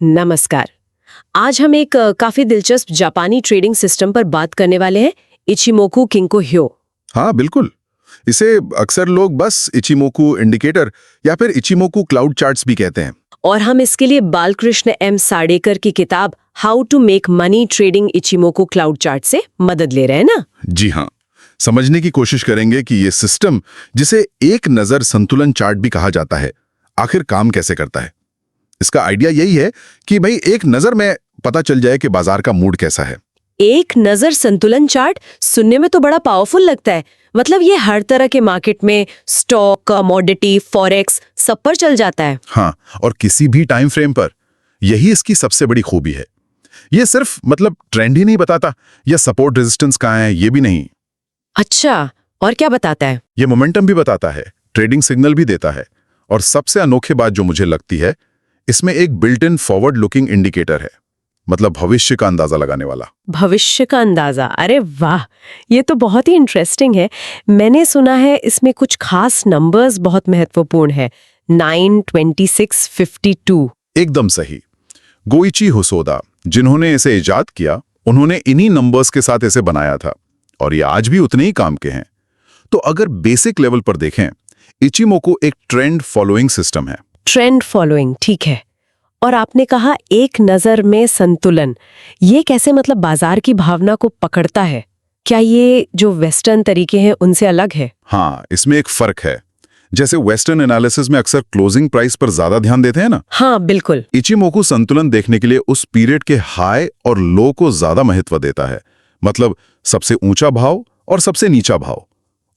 नमस्कार। आज हम एक काफी दिलचस्प जापानी ट्रेडिंग सिस्टम पर बात करने वाले हैं, इचिमोकु किंको ह्यो। हाँ बिल्कुल। इसे अक्सर लोग बस इचिमोकु इंडिकेटर या फिर इचिमोकु क्लाउड चार्ट्स भी कहते हैं। और हम इसके लिए बालकृष्ण एम साडेकर की किताब how to make money trading Ichimoku cloud chart से मदद ले रहे हैं ना। जी हाँ, समझने की कोशिश करेंगे कि ये सिस्टम, जिसे एक नजर संतुलन चार्ट भी कहा जाता है, आखिर काम कैसे करता है। इसका आइडिया यही है कि भाई एक नजर में पता चल जाए कि बाजार का मूड कैसा है। एक नजर संतुलन चार्ट सुनने में तो बड़ा पावरफुल लगता है। मतलब ये हर तरह के मार्केट में स्टॉक, कमोडिटी, फॉरेक्स सब पर चल जाता है। हाँ, और किसी भी टाइम फ्रेम पर। यही इसकी सबसे बड़ी खूबी है। ये सिर्फ ट्रेंड ही नहीं बताता या सपोर्ट रेजिस्टेंस कहाँ है, ये भी नहीं। अच्छा, और क्या बताता है? ये मोमेंटम भी बताता है, ट्रेडिंग सिग्नल भी देता है, और सबसे अनोखी बात जो मुझे लगती है, इसमें एक built in forward looking indicator है, मतलब भविष्य का अंदाजा लगाने वाला। भविष्य का अंदाजा, अरे वाह, ये तो बहुत ही इंटरेस्टिंग है। मैंने सुना है इसमें कुछ खास नंबर्स बहुत महत्वपूर्ण है। 9, 26, 52। एकदम सही। गोइची होसोदा, जिन्होंने इसे इजाद किया, उन्होंने इन्हीं नंबर्स के साथ इसे बनाया था, और ये आज भी उतने ही काम के हैं। तो अगर बेसिक लेवल पर देखें, इचिमोकु एक ट्रेंड फॉलोइंग सिस्टम है। ट्रेंड फॉलोइंग, ठीक है। और आपने कहा एक नजर में संतुलन, ये कैसे बाजार की भावना को पकड़ता है? क्या ये जो वेस्टर्न तरीके हैं उनसे अलग है? हाँ, इसमें एक फर्क है। जैसे वेस्टर्न एनालिसिस में अक्सर क्लोजिंग प्राइस पर ज्यादा ध्यान देते हैं ना। हाँ बिल्कुल। इचिमोकु संतुलन देखने के लिए उस पीरियड के हाई और लो को ज्यादा महत्व देता है। मतलब सबसे ऊंचा भाव और सबसे नीचा भाव।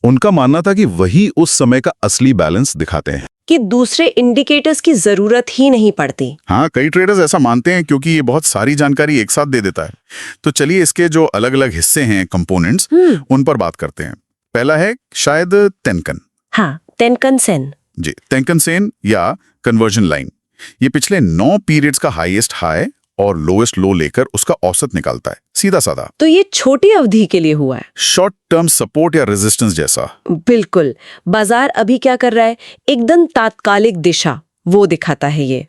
उनका मानना था कि वही उस समय का असली बैलेंस दिखाते हैं, कि दूसरे इंडिकेटर्स की जरूरत ही नहीं पड़ती। हाँ, कई ट्रेडर्स ऐसा मानते हैं क्योंकि ये बहुत सारी जानकारी एक साथ दे देता है। तो चलिए इसके जो अलग अलग हिस्से हैं, कंपोनेंट्स, उन पर बात करते हैं। पहला है शायद तेनकन। हाँ, तेनकन सेन। जी, तेनकन सेन या कन्वर्जन लाइन। ये पिछले 9 पीरियड्स का हाईएस्ट हाई और लोएस्ट लो लेकर उसका औसत निकालता है, सीधा साधा। तो ये छोटी अवधि के लिए हुआ है, शॉर्ट टर्म सपोर्ट या रेजिस्टेंस जैसा। बिल्कुल। बाजार अभी क्या कर रहा है, एकदम तात्कालिक दिशा वो दिखाता है ये।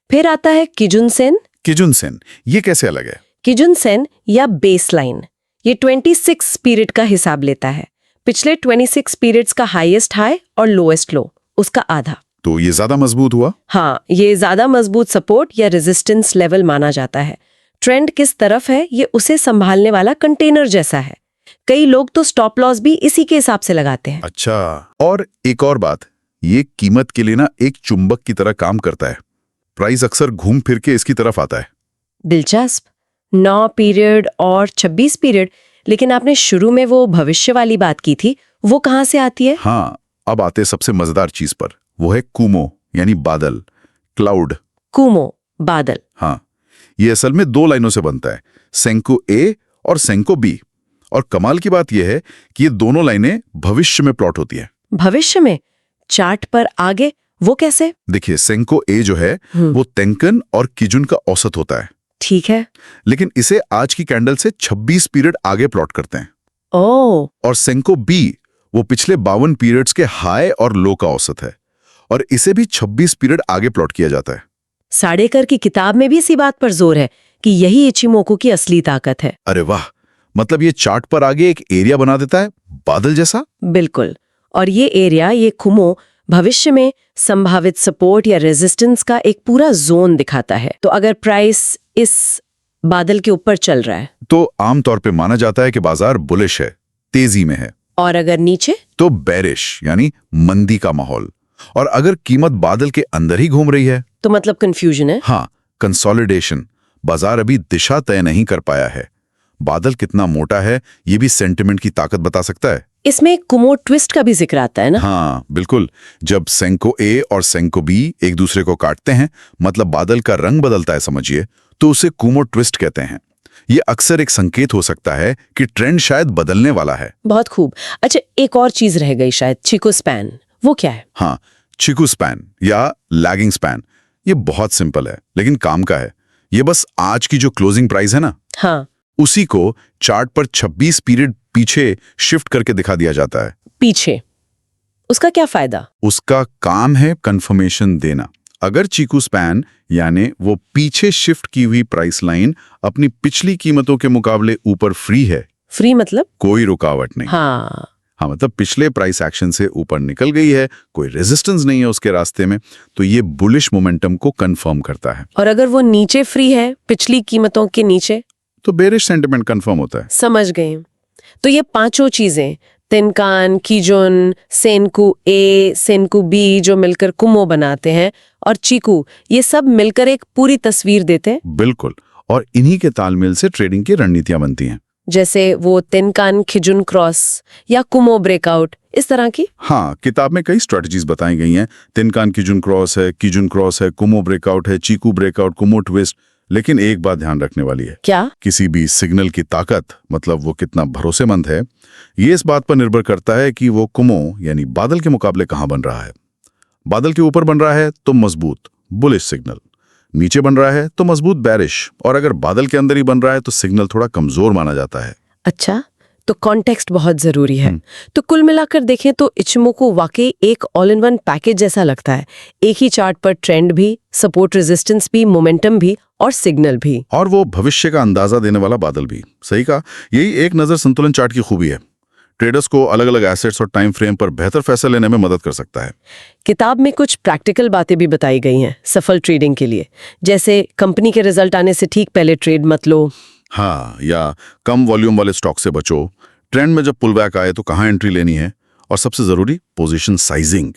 फिर आता है किजुन सेन। किजुन सेन, ये कैसे अलग है? किजुन सेन या बेस लाइन, ये 26 पीरियड का हिसाब लेता है। पिछले 26 पीरियड्स का हाईएस्ट हाई और लोएस्ट लो, उसका आधा। तो ये ज्यादा मजबूत हुआ। हाँ, ये ज्यादा मजबूत सपोर्ट या रेजिस्टेंस लेवल माना जाता है। ट्रेंड किस तरफ है, ये उसे संभालने वाला कंटेनर जैसा है। कई लोग तो स्टॉप लॉस भी इसी के हिसाब से लगाते हैं। अच्छा, और एक और बात, ये कीमत के लिए ना एक चुंबक की तरह काम करता है। प्राइस अक्सर घूम फिर के इसकी तरफ आता है। दिलचस्प। 9 पीरियड और 26 पीरियड, लेकिन आपने शुरू में वो भविष्य वाली बात की थी, वो कहाँ से आती है? हाँ, अब आते सबसे मजेदार चीज पर, वो है कुमो यानी बादल, क्लाउड। कुमो, बादल। हाँ, ये असल में 2 लाइनों से बनता है, सेंको ए और सेंको बी। और कमाल की बात यह है कि ये दोनों लाइनें भविष्य में प्लॉट होती हैं। भविष्य में? चार्ट पर आगे? वो कैसे? देखिए, सेंको ए जो है वो तेंकन और किजुन का औसत होता है। ठीक है। लेकिन इसे आज की कैंडल से 26 पीरियड आगे प्लॉट करते हैं। ओह। और सेंको बी वो पिछले 52 पीरियड्स के हाई और लो का औसत है, और इसे भी 26 पीरियड आगे प्लॉट किया जाता है। साडेकर की किताब में भी इसी बात पर जोर है कि यही इचिमोकु की असली ताकत है। अरे वाह, मतलब ये चार्ट पर आगे एक एरिया बना देता है, बादल जैसा। बिल्कुल। और ये एरिया, ये कुमो, भविष्य में संभावित सपोर्ट या रेजिस्टेंस का एक पूरा जोन दिखाता है। तो अगर प्राइस इस बादल के ऊपर चल रहा है तो आमतौर पे माना जाता है कि बाजार बुलिश है, तेजी में है। और अगर नीचे, तो बेरिश यानी मंदी का माहौल। और अगर कीमत बादल के अंदर ही घूम रही है तो मतलब कंफ्यूजन है। हाँ, कंसोलिडेशन। बाजार अभी दिशा तय नहीं कर पाया है। बादल कितना मोटा है, ये भी सेंटिमेंट की ताकत बता सकता है। इसमें कुमो ट्विस्ट का भी जिक्र आता है ना? हाँ बिल्कुल। जब सेंको ए और सेंको बी एक दूसरे को काटते हैं, मतलब बादल का रंग बदलता है समझिए, तो उसे कुमो ट्विस्ट कहते हैं। ये अक्सर एक संकेत हो सकता है कि ट्रेंड शायद बदलने वाला है। बहुत खूब। अच्छा, एक और चीज रह गई शायद, चिको स्पैन। वो क्या है? हाँ, चिकू स्पैन या लैगिंग स्पैन, ये बहुत सिंपल है लेकिन काम का है। ये बस आज की जो क्लोजिंग प्राइस है ना, हाँ, उसी को चार्ट पर 26 पीरियड पीछे शिफ्ट करके दिखा दिया जाता है। पीछे? उसका क्या फायदा? उसका काम है कंफर्मेशन देना। अगर चीकू स्पैन यानी वो पीछे शिफ्ट की हुई प्राइस लाइन अपनी पिछली कीमतों के मुकाबले ऊपर फ्री है, फ्री मतलब? कोई रुकावट नहीं। हाँ, मतलब पिछले प्राइस एक्शन से ऊपर निकल गई है, कोई रेजिस्टेंस नहीं है उसके रास्ते में, तो ये बुलिश मोमेंटम को कंफर्म करता है। और अगर वो नीचे फ्री है, पिछली कीमतों के नीचे, तो बेरिश सेंटिमेंट कंफर्म होता है। समझ गए। तो ये पांचों चीजें, तेनकान, कीजुन, सेनकू ए, सेनकू बी, जो मिलकर कुमो बनाते हैं, और चीकू, ये सब मिलकर एक पूरी तस्वीर देते हैं। बिल्कुल, और इन्हीं के तालमेल से ट्रेडिंग की रणनीतियां बनती हैं। जैसे वो तेनकान खिजुन क्रॉस या कुमो ब्रेकआउट, इस तरह की। हाँ, किताब में कई स्ट्रेटजीज बताई गई हैं। तिनकान कीजुन क्रॉस है, कुमो ब्रेकआउट है, चीकू ब्रेकआउट, कुमो ट्विस्ट। लेकिन एक बात ध्यान रखने वाली है, क्या? किसी भी सिग्नल की ताकत, मतलब वो कितना भरोसेमंद है, ये इस बात पर निर्भर करता है कि वो कुमो यानी बादल के मुकाबले कहाँ बन रहा है। बादल के ऊपर बन रहा है तो मजबूत बुलिश सिग्नल, नीचे बन रहा है तो मजबूत बैरिश, और अगर बादल के अंदर ही बन रहा है तो सिग्नल थोड़ा कमजोर माना जाता है। अच्छा, तो कॉन्टेक्स्ट बहुत जरूरी है। तो कुल मिलाकर देखें तो इचिमोकू वाकई एक ऑल इन वन पैकेज जैसा लगता है। एक ही चार्ट पर ट्रेंड भी, सपोर्ट रेजिस्टेंस भी, मोमेंटम भी और सिग्नल भी, और वो भविष्य का अंदाजा देने वाला बादल भी। सही कहा, यही एक नजर संतुलन चार्ट की खूबी है। ट्रेडर्स को अलग अलग एसेट्स और टाइम फ्रेम पर बेहतर फैसला लेने में मदद कर सकता है। किताब में कुछ प्रैक्टिकल बातें भी बताई गई हैं सफल ट्रेडिंग के लिए, जैसे कंपनी के रिजल्ट आने से ठीक पहले ट्रेड मत लो। हाँ, या कम वॉल्यूम वाले स्टॉक से बचो, ट्रेंड में जब पुल बैक आए तो कहाँ एंट्री लेनी है, और सबसे जरूरी पोजीशन साइजिंग,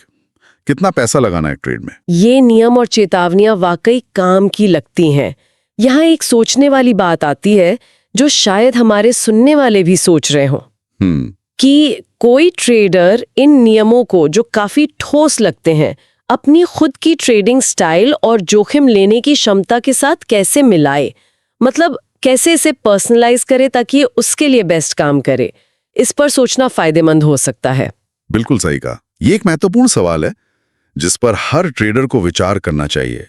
कितना पैसा लगाना है ट्रेड में। ये नियम और चेतावनियां वाकई काम की लगती हैं। यहाँ एक सोचने वाली बात आती है जो शायद हमारे सुनने वाले भी सोच रहे हों, कि कोई ट्रेडर इन नियमों को, जो काफी ठोस लगते हैं, अपनी खुद की ट्रेडिंग स्टाइल और जोखिम लेने की क्षमता के साथ कैसे मिलाए। मतलब कैसे इसे पर्सनलाइज करे ताकि ये उसके लिए बेस्ट काम करे। इस पर सोचना फायदेमंद हो सकता है। बिल्कुल सही कहा, ये एक महत्वपूर्ण सवाल है जिस पर हर ट्रेडर को विचार करना चाहिए।